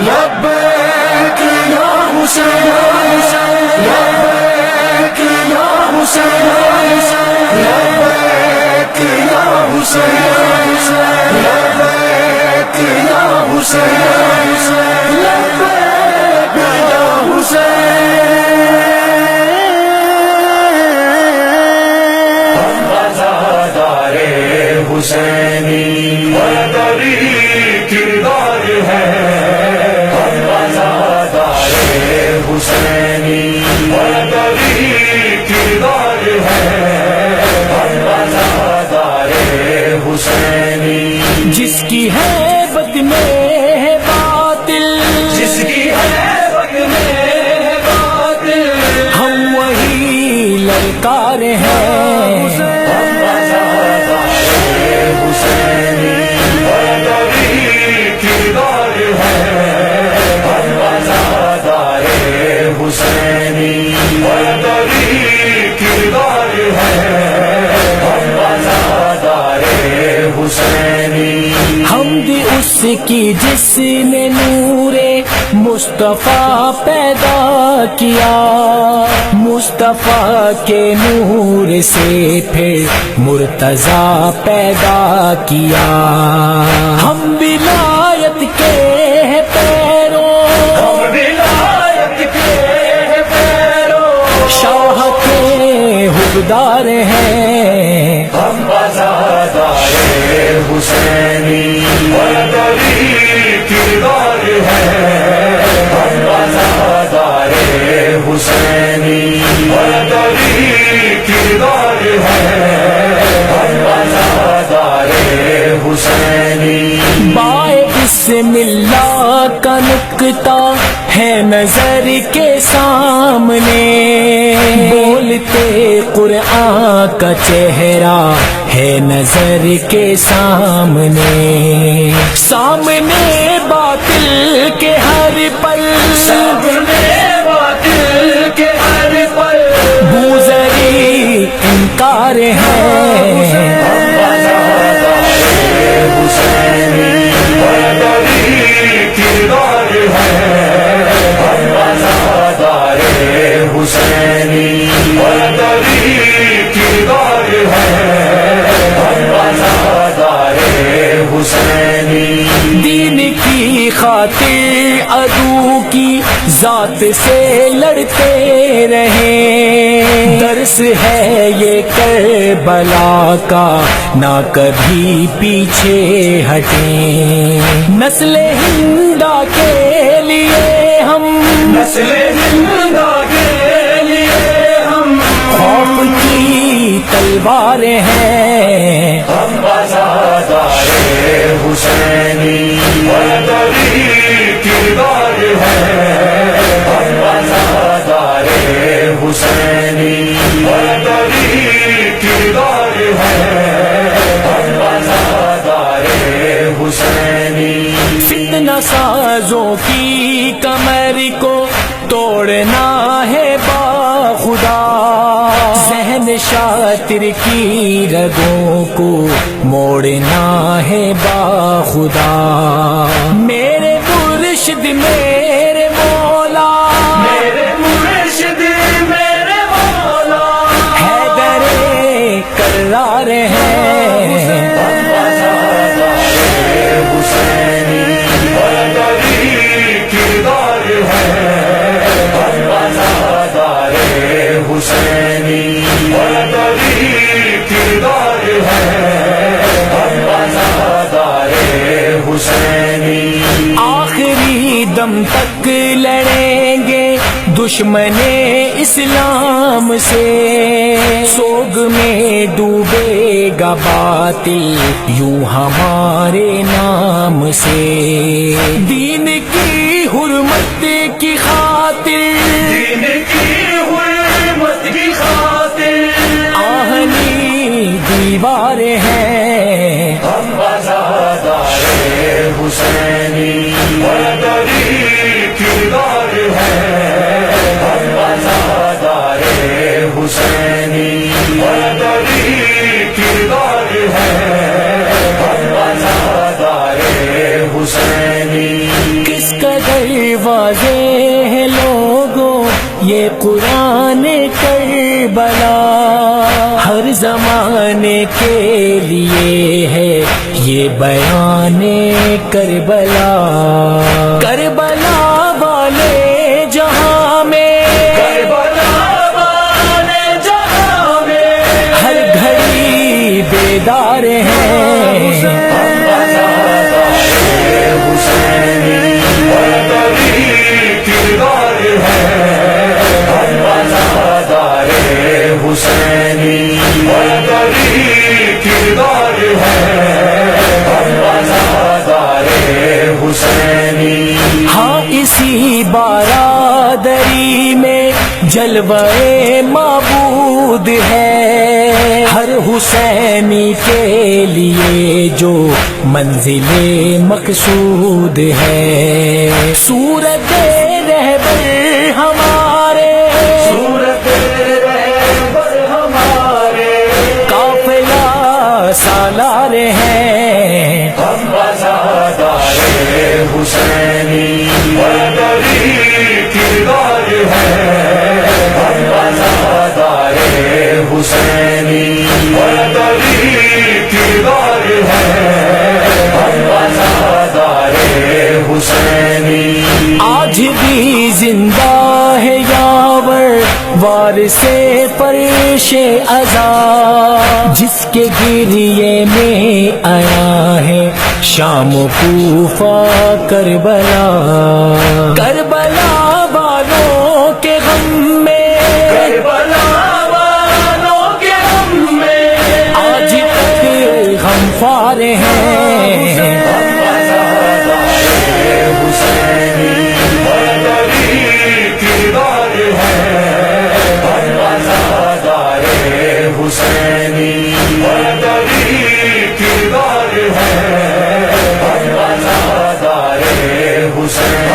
لبیک یا حسین، لبیک یا حسین، لبیک یا حسین، لبیک یا حسین، لبیک یا حسین۔ ہم وفادار حسینی بردری کردار ہے، ہم وفادار حسینی بردری کردار ہے، ہم وفادار حسینی۔ جس کی ہے بد میں ہے باطل، جس کی ہے بد میں ہے باطل، ہم وہی للکار ہیں۔ ہم وفادار حسینی بردری کردار ہے، ہم وفادار حسینی بردری کردار ہے، ہم وفادار حسینی۔ حمد اس کی جس نے نور مصطفیٰ پیدا کیا، مصطفیٰ کے نور سے پھر مرتضیٰ پیدا کیا۔ ہم ولایت کے پیروں، ہم ولایت کے پیروں، شاہ کے حقدار ہیں۔ ہم وفادار حسینی بردری کردار ہے، ہم وفادار حسینی بردری کردار ہے، ہم وفادار حسینی۔ بائے بسم اللہ کا نکتہ ہے نظر کے سامنے، بولتے قرآن کا چہرہ ہے نظر کے سامنے، سامنے باطل کے ہر پل، سامنے باطل کے ہر پل، گزری انکار ہے۔ ہم وفادار حسینی بردری کردار ہے، ہم وفادار حسینی بردری کردار ہے، ہم وفادار حسینی۔ دین کی خاطر عدو کی ذات سے لڑتے رہے، درس ہے یہ کربلا کا، نہ کبھی پیچھے ہٹیں۔ نسل ہندا کے لیے ہم، نسل زندہ کے لیے ہم، خوف کی تلوار ہیں۔ ہم وفادار حسینی بردری کردار ہے، ہم وفادار حسینی بردری کردار ہے، ہم وفادار حسینی۔ فتنہ سازوں کی کمر کو توڑنا ہے باخدا، ذہن شاطر کی رگوں کو موڑنا ہے باخدا۔ میرے مرشد میرے مولا، میرے مرشد میرے مولا، حیدر کرار ہیں۔ ہم وفادار حسینی بردری کردار ہے، ہم وفادار حسینی بردری کردار ہے، ہم وفادار حسینی۔ آخری دم تک لڑیں گے دشمن اسلام سے، سوگ میں ڈوبے گا باطل یوں ہمارے نام سے۔ دین کی حرمت کی خاطر، دین کی حرمت کی خاطر، آہنی دیوار ہیں۔ ہم وفادار حسینی بردری کردار ہے، ہم وفادار حسینی بردری کردار ہے، ہم وفادار حسینی۔ کس قدر واضح ہے لوگوں یہ قرآن کربلا، ہر زمانے کے لیے ہے یہ بیان کربلا، کربلا والے جہاں میں، کربلا والے جہاں میں ہر گھڑی بیدار ہیں، حسینی بردری کردار ہے، وفادار حسینی۔ ہاں اسی بارادری میں جلوہ معبود ہے، ہر حسینی کے لیے جو منزل مقصود ہے، صورت رہبر ہمارے، صورت رہبر ہمارے، قافلہ سالار ہیں، ہم وفادار حسینی بردری کردار ہے، ہم وفادار حسینی بردری کردار ہے، ہم وفادار حسینی۔ آج بھی زندہ ہے یاور وارث فرش ازا، جس کے گریے میں آیا ہے شام و کوفہ کربلا، کربلا والوں کے غم میں، کربلا والوں کے غم میں آج تک غم خوار ہیں، حسینی بردری کردار ہے، ہم وفادار حسینی بردری کردار ہے، ہم وفادار حسینی۔